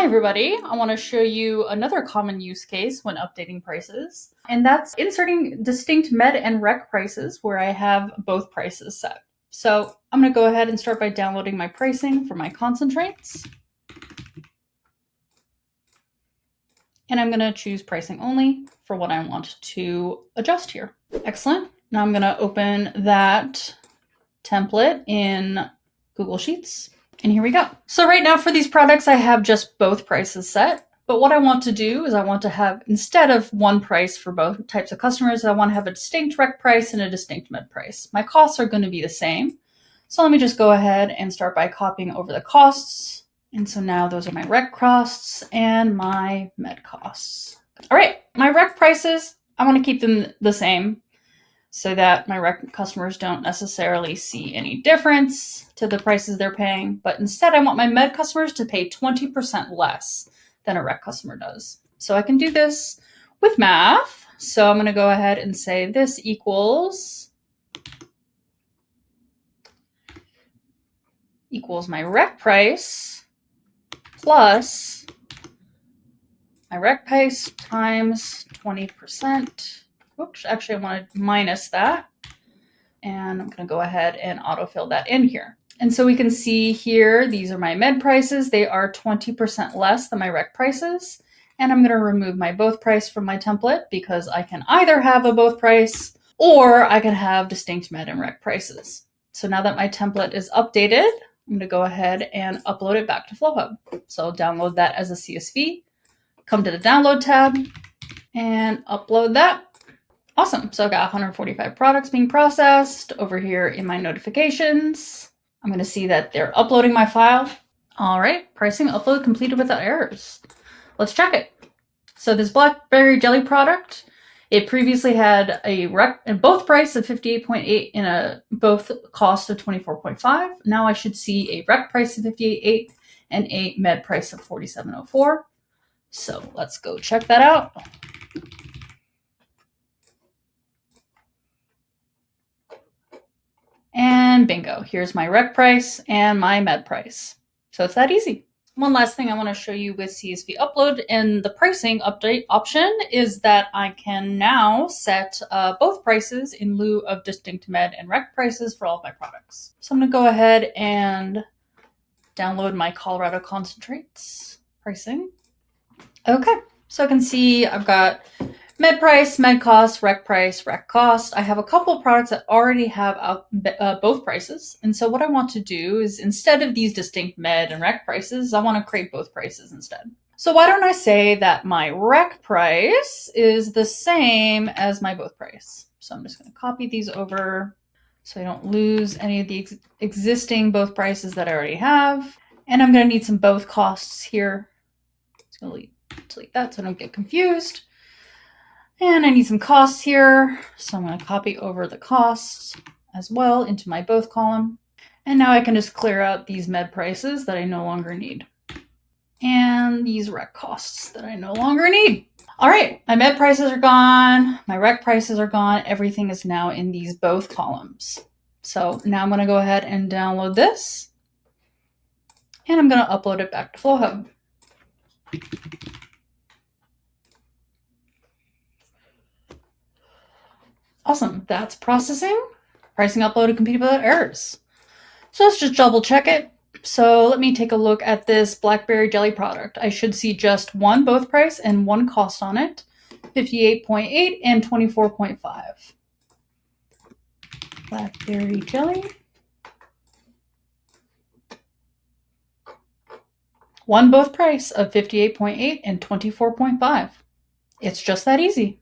Hi everybody, I want to show you another common use case when updating prices, and that's inserting distinct med and rec prices where I have both prices set. So I'm going to go ahead and start by downloading my pricing for my concentrates. And I'm going to choose pricing only for what I want to adjust here. Excellent. Now I'm going to open that template in Google Sheets. And here we go. So right now for these products, I have just both prices set. But what I want to do is I want to have, instead of one price for both types of customers, I want to have a distinct rec price and a distinct med price. My costs are going to be the same. So let me just go ahead and start by copying over the costs. And so now those are my rec costs and my med costs. All right, my rec prices, I want to keep them the same, so that my rec customers don't necessarily see any difference to the prices they're paying. But instead, I want my med customers to pay 20% less than a rec customer does. So I can do this with math. So I'm going to go ahead and say this equals my rec price plus my rec price times 20%. Oops, actually I want to minus that. And I'm going to go ahead and autofill that in here. And so we can see here, these are my med prices. They are 20% less than my rec prices. And I'm going to remove my both price from my template because I can either have a both price or I can have distinct med and rec prices. So now that my template is updated, I'm going to go ahead and upload it back to Flowhub. So I'll download that as a CSV, come to the download tab and upload that. Awesome. So I've got 145 products being processed over here in my notifications. I'm going to see that they're uploading my file. All right, pricing upload completed without errors. Let's check it. So this blackberry jelly product, it previously had a both price of 58.8 and a both cost of 24.5. Now I should see a rec price of 58.8 and a med price of 47.04. So let's go check that out. And bingo, here's my rec price and my med price. So it's that easy. One last thing I want to show you with CSV upload and the pricing update option is that I can now set both prices in lieu of distinct med and rec prices for all of my products. So I'm going to go ahead and download my Colorado concentrates pricing. Okay, so I can see I've got med price, med cost, rec price, rec cost. I have a couple of products that already have both prices. And so what I want to do is instead of these distinct med and rec prices, I want to create both prices instead. So why don't I say that my rec price is the same as my both price? So I'm just going to copy these over so I don't lose any of the existing both prices that I already have. And I'm going to need some both costs here. Just going to delete that so I don't get confused. And I need some costs here, so I'm going to copy over the costs as well into my both column. And now I can just clear out these med prices that I no longer need. And these rec costs that I no longer need. All right, my med prices are gone, my rec prices are gone. Everything is now in these both columns. So now I'm going to go ahead and download this. And I'm going to upload it back to Flowhub. Awesome, that's processing. Pricing uploaded completed without errors. So let's just double check it. So let me take a look at this blackberry jelly product. I should see just one both price and one cost on it, 58.8 and 24.5. Blackberry jelly. One both price of 58.8 and 24.5. It's just that easy.